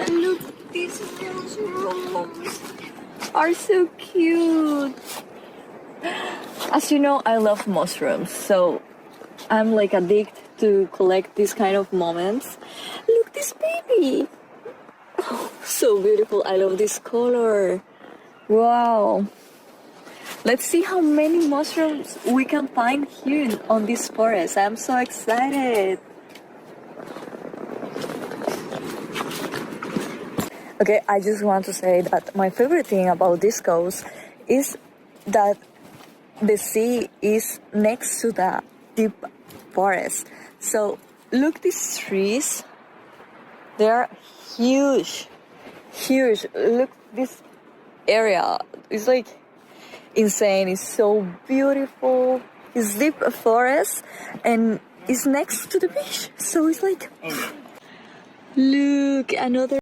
And look, these mushrooms are so cute. As you know, I love mushrooms, so I'm like addicted to collect these kind of moments. Look, this baby. Oh, so beautiful. I love this color. Wow. Let's see how many mushrooms we can find here on this forest. I'm so excited. Okay, I just want to say that my favorite thing about this coast is that the sea is next to the deep forest. So look, these trees, they are huge, huge. Look, this area is like insane. It's so beautiful. It's deep forest and it's next to the beach. So it's like, look, another